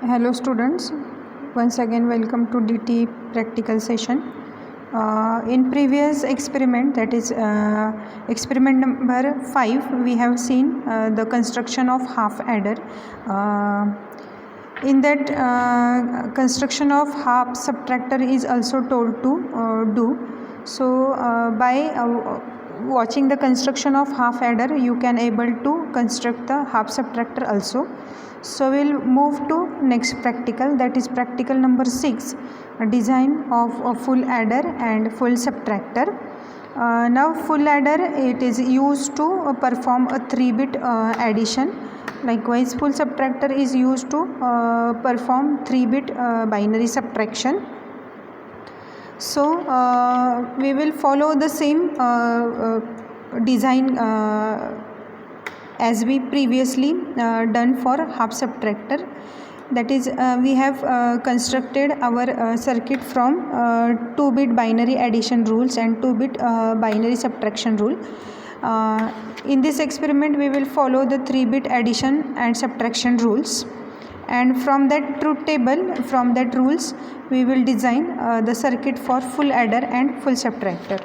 Hello students, once again welcome to DT practical session. In previous experiment, that is experiment number 5, we have seen the construction of half adder. In that construction of half subtractor is also told to do. So by watching the construction of half adder, you can able to construct the half subtractor also. So we'll move to next practical, that is practical number 6, design of a full adder and full subtractor. Now full adder, it is used to perform a 3-bit addition. Likewise full subtractor is used to perform 3-bit binary subtraction. So we will follow the same design as we previously done for half subtractor. That is we have constructed our circuit from 2-bit binary addition rules and 2-bit binary subtraction rule. In this experiment we will follow the 3-bit addition and subtraction rules, and from that truth table, from that rules, we will design the circuit for full adder and full subtractor.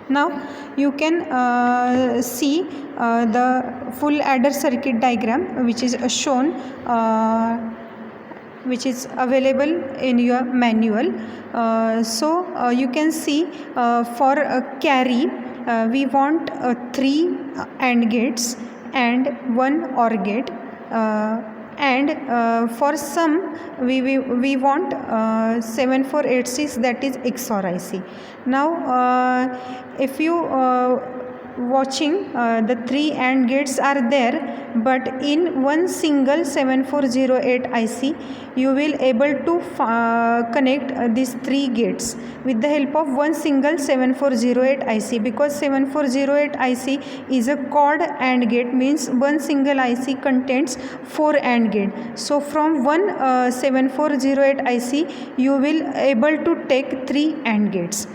Now you can see the full adder circuit diagram, which is shown, which is available in your manual. So you can see for a carry we want 3 AND gates and 1 OR gate, and for sum we want 7486, that is XOR IC. Now if you watching the 3 AND gates are there, but in one single 7408 IC you will able to connect these 3 gates with the help of one single 7408 IC, because 7408 IC is a quad AND gate, means one single IC contains 4 AND gate. So from one 7408 IC you will able to take 3 AND gates.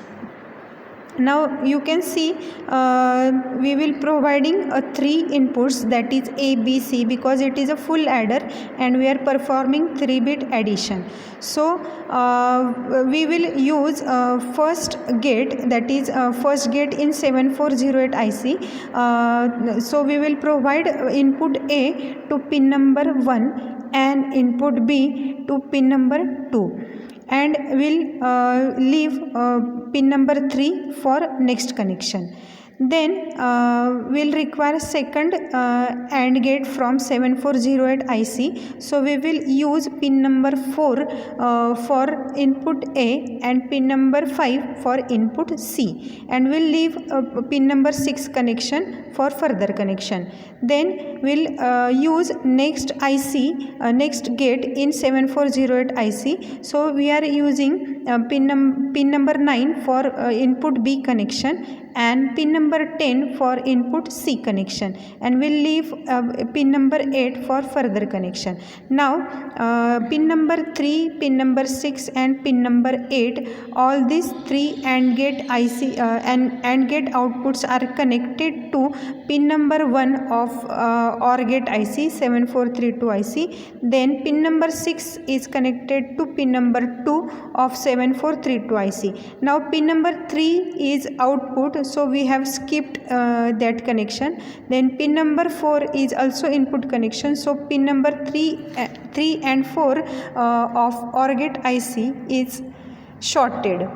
Now you can see we will providing 3 inputs, that is A, B, C, because it is a full adder and we are performing 3-bit addition. So we will use first gate, that is first gate in 7408 IC. So we will provide input A to pin number 1 and input B to pin number 2, and will leave pin number 3 for next connection. Then we'll require second AND gate from 7408 IC. So we will use pin number 4 for input A and pin number 5 for input C, and we'll leave pin number 6 connection for further connection. Then we'll use next IC, next gate in 7408 IC. So we are using pin number 9 for input B connection and pin number 10 for input C connection, and we'll leave pin number 8 for further connection. Now pin number 3, pin number 6 and pin number 8, all these 3 AND gate IC and AND gate outputs are connected to pin number 1 of OR gate IC 7432 IC. Then pin number 6 is connected to pin number 2 of 7432 IC. Now pin number 3 is output, so we have skipped that connection. Then pin number 4 is also input connection, so pin number 3 and 4 of OR gate IC is shorted.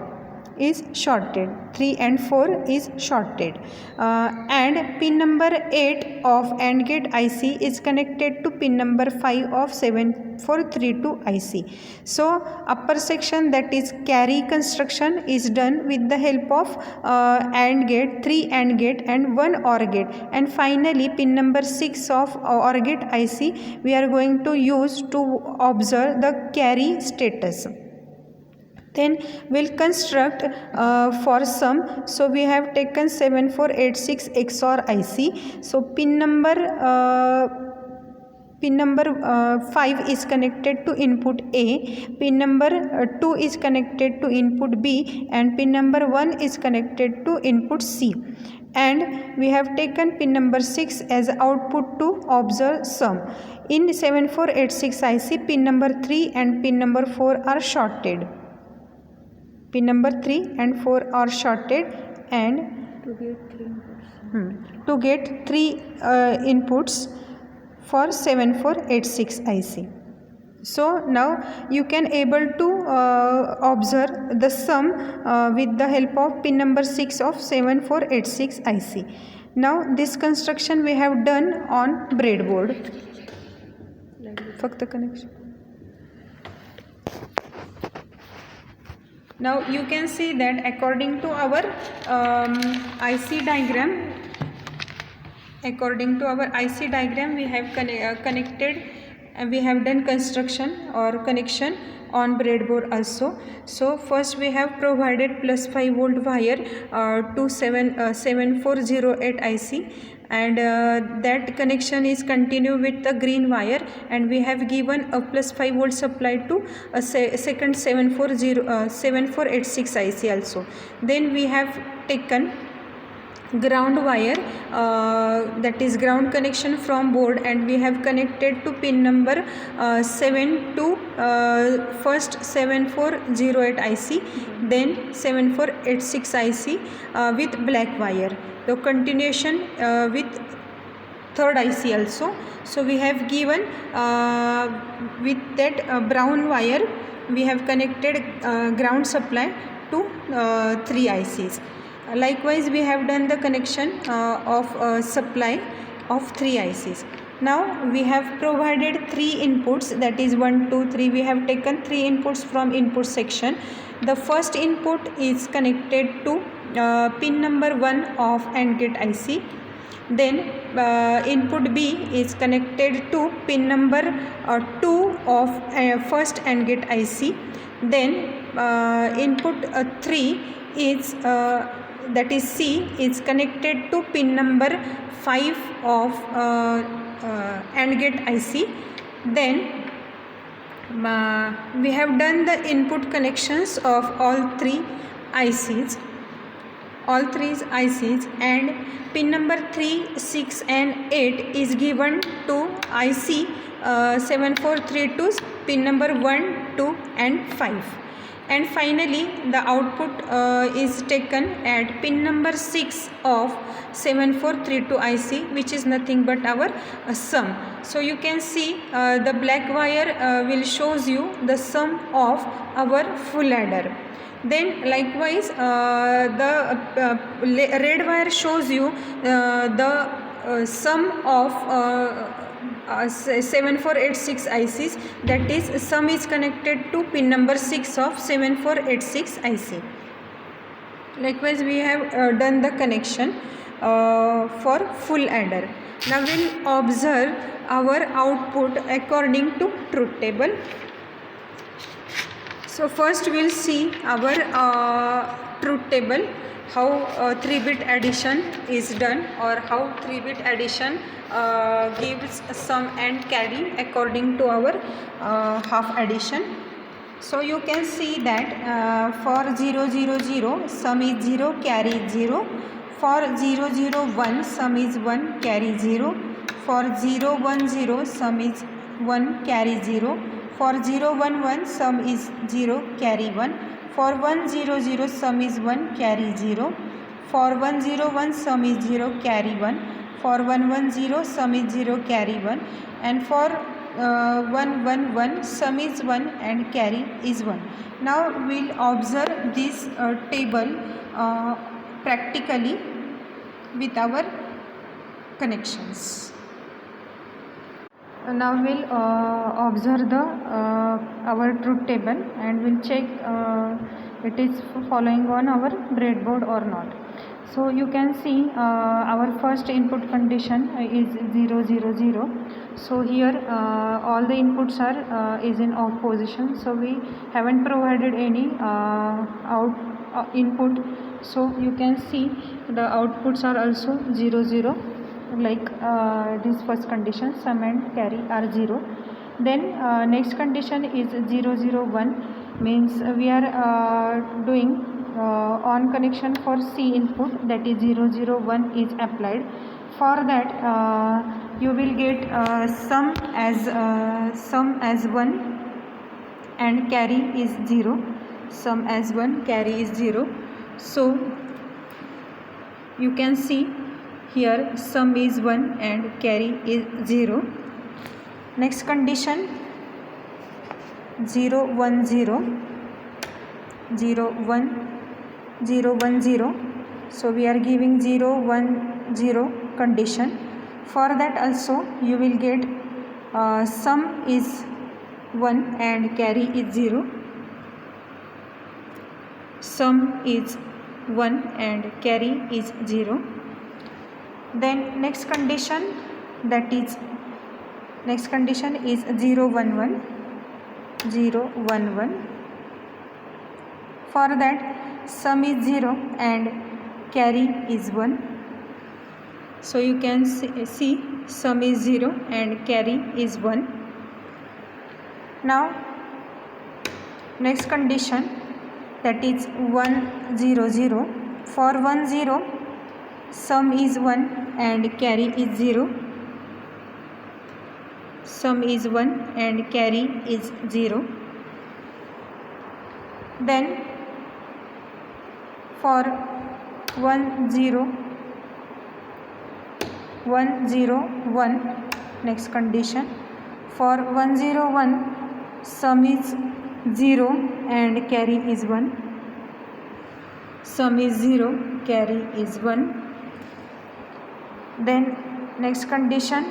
3 and 4 is shorted, and pin number 8 of AND gate IC is connected to pin number 5 of 7432 IC. So upper section, that is carry construction, is done with the help of AND gate, 3 AND gate and 1 OR gate, and finally pin number 6 of OR gate IC we are going to use to observe the carry status. Then we'll construct for sum. So we have taken 7486 XOR IC. So pin number 5 is connected to input A, pin number 2 is connected to input B, and pin number 1 is connected to input C. and we have taken pin number 6 as output to observe sum. In 7486 IC, pin number 3 and pin number 4 are shorted. Pin number 3 and 4 are shorted, and to get 3 inputs for 7486 IC. So now you can able to observe the sum with the help of pin number 6 of 7486 IC. Now this construction we have done on breadboard. Fakt connection. Now you can see that according to our IC diagram, we have connected, and we have done construction or connection on breadboard also. So first we have provided plus 5 volt wire to 7408 IC, and that connection is continue with the green wire, and we have given a plus 5 volt supply to a second 7486 IC also. Then we have taken ground wire, that is ground connection from board, and we have connected to pin number 7 to first 7408 IC, then 7486 IC with black wire. The continuation with third IC also. So we have given with that brown wire, we have connected ground supply to 3 ICs. Likewise, we have done the connection of supply of 3 ICs. Now we have provided 3 inputs, that is 1, 2, 3. We have taken 3 inputs from input section. The first input is connected to pin number 1 of AND gate IC. Then input B is connected to pin number 2 of first AND gate IC. Then input 3 is that is C is connected to pin number 5 of AND gate IC. Then we have done the input connections of all 3 ICs, and pin number 3, 6 and 8 is given to IC 7432's pin number 1, 2 and 5. And finally the output is taken at pin number 6 of 7432 IC, which is nothing but our sum. So you can see the black wire will shows you the sum of our full adder. Then likewise the red wire shows you the sum of 7486 ICs, that is sum is connected to pin number 6 of 7486 IC. Likewise we have done the connection for full adder. Now we will observe our output according to truth table. So first we will see our truth table, how 3-bit addition is done, or how 3-bit addition gives sum and carry according to our half addition. So you can see that for 0 0 0 sum is 0, carry is 0. For 0 0 1 sum is 1, carry 0. For 0 1 0 sum is 1, carry 0. For 0 1 1 sum is 0, carry 1. For 1 0 0 sum is 1, carry 0. For 1 0 1 sum is 0, carry 1. For 1 1 0 sum is 0, carry 1. And for 1 1 1 sum is 1 and carry is 1. Now we will observe this table practically with our connections. Now we will observe the our truth table, and we will check it is following on our breadboard or not. So you can see our first input condition is 0 0 0. So here all the inputs are is in off position, so we haven't provided any input. So you can see the outputs are also 0 0, like this first condition, sum and carry are 0. Then next condition is 0 0 1, means we are doing on connection for C input, that is 0 0 1 is applied. For that you will get sum as 1 and carry is 0. Sum as 1, carry is 0. So you can see here sum is 1 and carry is 0. Next condition 0 1 0 0 1 0 1 0. So we are giving 0 1 0 condition. For that also you will get sum is 1 and carry is 0. Sum is 1 and carry is 0. Then next condition is 0 1 1 0 1 1. For that sum is 0 and carry is 1. So you can see sum is 0 and carry is 1. Now next condition, that is 1 0 0. For 1 0 sum is 1 and carry is 0. Sum is 1 and carry is 0. Then for 1 0 1, next condition, for 1 0 1 sum is 0 and carry is 1. Sum is 0, carry is 1. Then next condition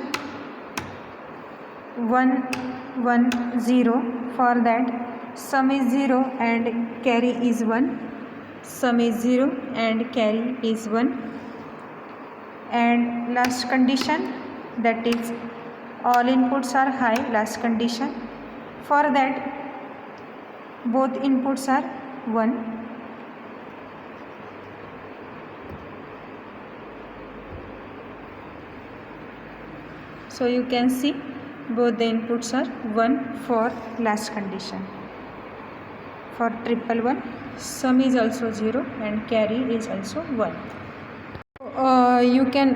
1 1 0. For that sum is 0 and carry is 1. Sum is 0 and carry is 1. And last condition, that is all inputs are high, last condition. For that both inputs are 1. So you can see both the inputs are 1 for last condition. For 1 1 1 sum is also 0 and carry is also 1. You can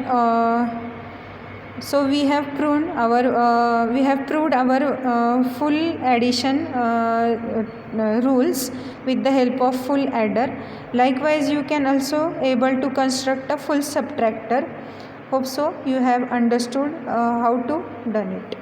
so we have proved our full addition rules with the help of full adder. Likewise you can also able to construct a full subtractor. Hope so you have understood how to done it.